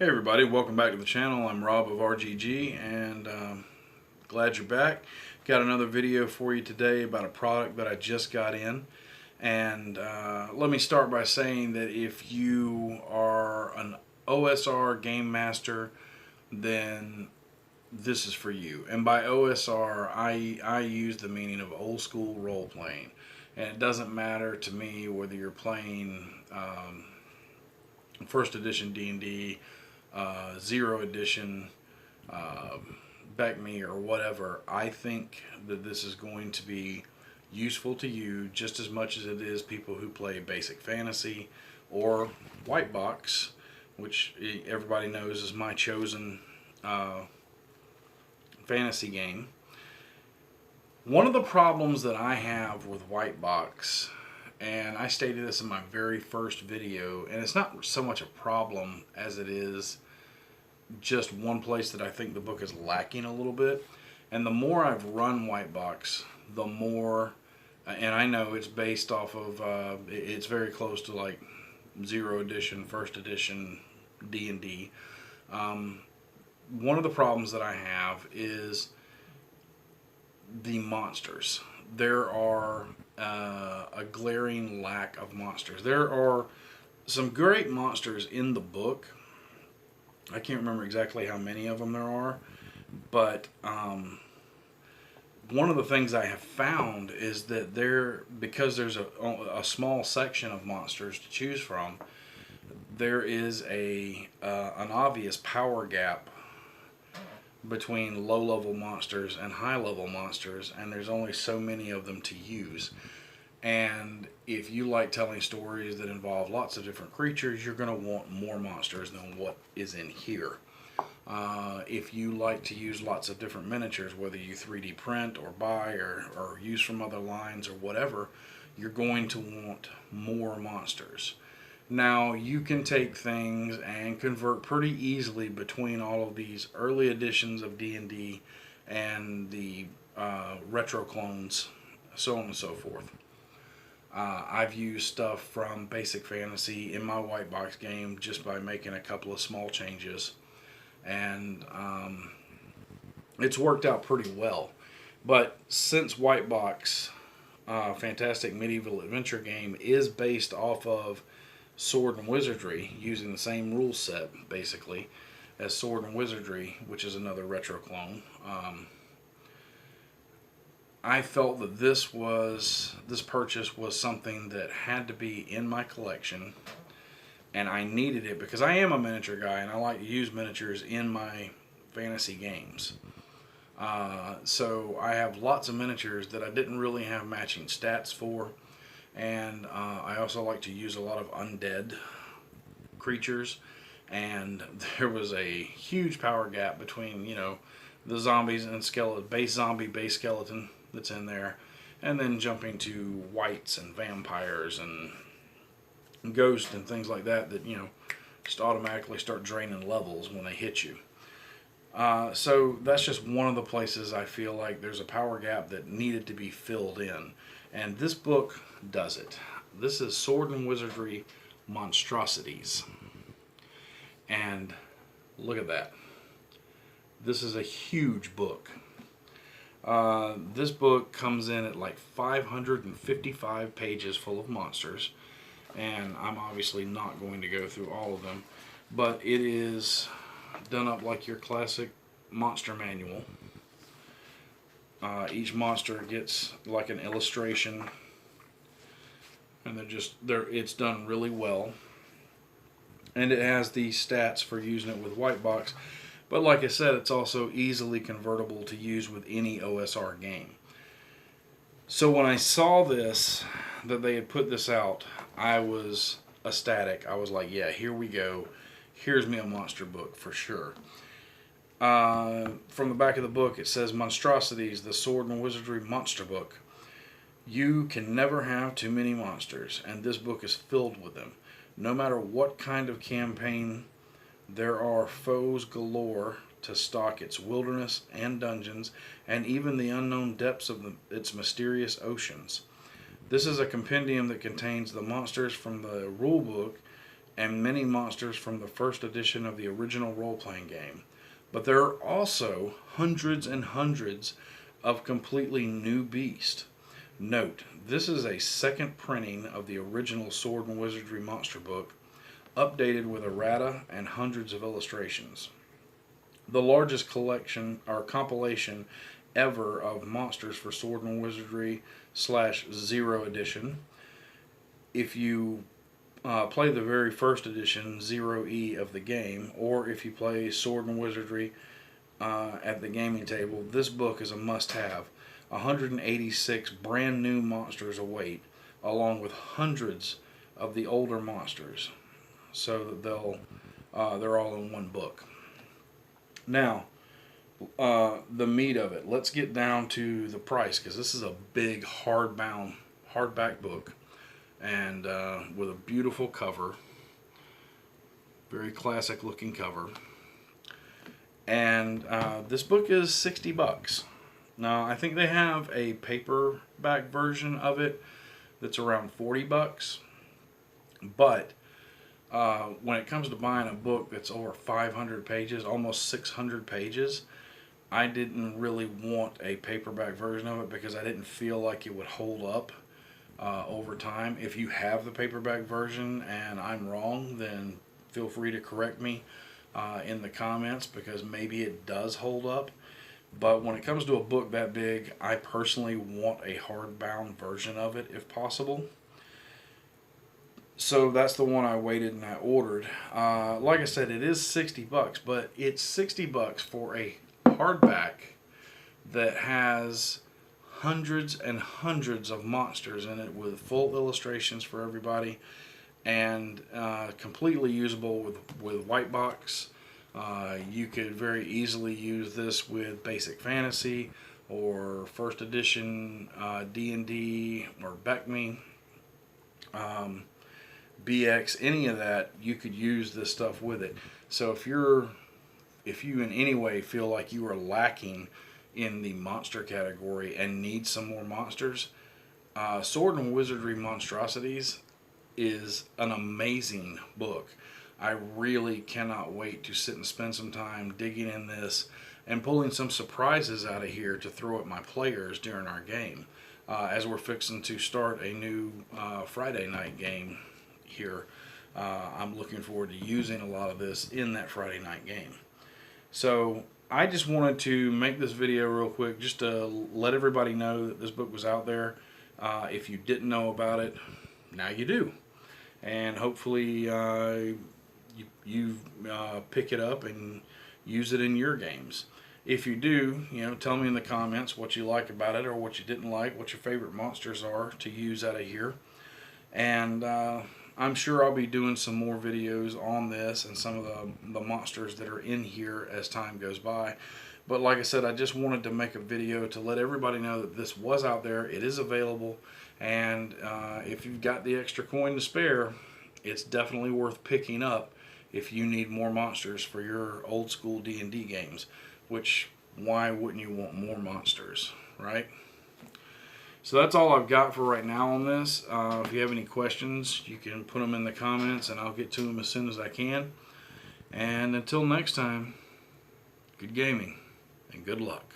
Hey everybody, welcome back to the channel. I'm Rob of RGG and glad you're back. Got another video for you today about a product that I just got in. And let me start by saying that if you are an OSR game master, then this is for you. And by OSR, I use the meaning of old school role playing. And it doesn't matter to me whether you're playing first edition D&D, zero edition, back me or whatever. I think that this is going to be useful to you just as much as it is people who play basic fantasy or Whitebox, which everybody knows is my chosen fantasy game. One of the problems that I have with Whitebox, and I stated this in my very first video, and it's not so much a problem as it is just one place that I think the book is lacking a little bit. And the more I've run Whitebox, the more, and I know it's based off of, it's very close to like zero edition, first edition D&D. One of the problems that I have is the monsters. There are a glaring lack of monsters. There are some great monsters in the book. I can't remember exactly how many of them there are, but one of the things I have found is that because there's a small section of monsters to choose from, there is an obvious power gap between low-level monsters and high-level monsters, and there's only so many of them to use. And if you like telling stories that involve lots of different creatures, you're going to want more monsters than what is in here. If you like to use lots of different miniatures, whether you 3D print or buy or use from other lines or whatever, you're going to want more monsters. Now, you can take things and convert pretty easily between all of these early editions of D&D and the retro clones, so on and so forth. I've used stuff from basic fantasy in my Whitebox game just by making a couple of small changes, and it's worked out pretty well. But since Whitebox Fantastic Medieval Adventure game is based off of Sword&Wizardry, using the same rule set basically as Sword&Wizardry, which is another retro clone, I felt that this purchase was something that had to be in my collection, and I needed it because I am a miniature guy and I like to use miniatures in my fantasy games. So I have lots of miniatures that I didn't really have matching stats for, and I also like to use a lot of undead creatures, and there was a huge power gap between, you know, the zombies and base skeleton that's in there, and then jumping to wights and vampires and ghosts and things like that, you know, just automatically start draining levels when they hit you. So that's just one of the places I feel like there's a power gap that needed to be filled in, and this book does it. This is Sword&Wizardry Monstrosities, and look at that. This is a huge book. This book comes in at like 555 pages full of monsters, and I'm obviously not going to go through all of them, but it is done up like your classic monster manual. Each monster gets like an illustration, and it's done really well, and it has the stats for using it with Whitebox. But like I said, it's also easily convertible to use with any OSR game. So when I saw this, that they had put this out, I was ecstatic. I was like, yeah, here we go. Here's me a monster book for sure. From the back of the book, it says, Monstrosities, the Sword&Wizardry Monster Book. You can never have too many monsters, and this book is filled with them. No matter what kind of campaign, there are foes galore to stock its wilderness and dungeons, and even the unknown depths of its mysterious oceans. This is a compendium that contains the monsters from the rulebook and many monsters from the first edition of the original role-playing game. But there are also hundreds and hundreds of completely new beasts. Note, this is a second printing of the original Sword and Wizardry monster book, updated with errata and hundreds of illustrations. The largest collection or compilation ever of monsters for Sword and Wizardry /Zero Edition. If you play the very first edition, 0E of the game, or if you play Sword and Wizardry at the gaming table, this book is a must-have. 186 brand new monsters await, along with hundreds of the older monsters, so that they're all in one book. Now, the meat of it. Let's get down to the price, because this is a big hardback book, and with a beautiful cover, very classic looking cover. And this book is 60 bucks. Now, I think they have a paperback version of it that's around 40 bucks. But when it comes to buying a book that's over 500 pages, almost 600 pages, I didn't really want a paperback version of it because I didn't feel like it would hold up over time. If you have the paperback version and I'm wrong, then feel free to correct me in the comments, because maybe it does hold up. But when it comes to a book that big, I personally want a hardbound version of it if possible. So that's the one I waited and I ordered. Like I said, it is 60 bucks, but it's 60 bucks for a hardback that has hundreds and hundreds of monsters in it, with full illustrations for everybody, and completely usable with Whitebox. You could very easily use this with Basic Fantasy or First Edition D&D or BECME, BX, any of that. You could use this stuff with it. So if you in any way feel like you are lacking in the monster category and need some more monsters, Sword and Wizardry Monstrosities is an amazing book. I really cannot wait to sit and spend some time digging in this and pulling some surprises out of here to throw at my players during our game, as we're fixing to start a new Friday night game here. I'm looking forward to using a lot of this in that Friday night game. So I just wanted to make this video real quick just to let everybody know that this book was out there. If you didn't know about it, now you do. And hopefully you pick it up and use it in your games. If you do, tell me in the comments what you like about it or what you didn't like, what your favorite monsters are to use out of here. And I'm sure I'll be doing some more videos on this and some of the monsters that are in here as time goes by. But like I said, I just wanted to make a video to let everybody know that this was out there. It is available, and if you've got the extra coin to spare, it's definitely worth picking up if you need more monsters for your old school D&D games. Which, why wouldn't you want more monsters, right? So that's all I've got for right now on this. If you have any questions, you can put them in the comments and I'll get to them as soon as I can. And until next time, good gaming and good luck.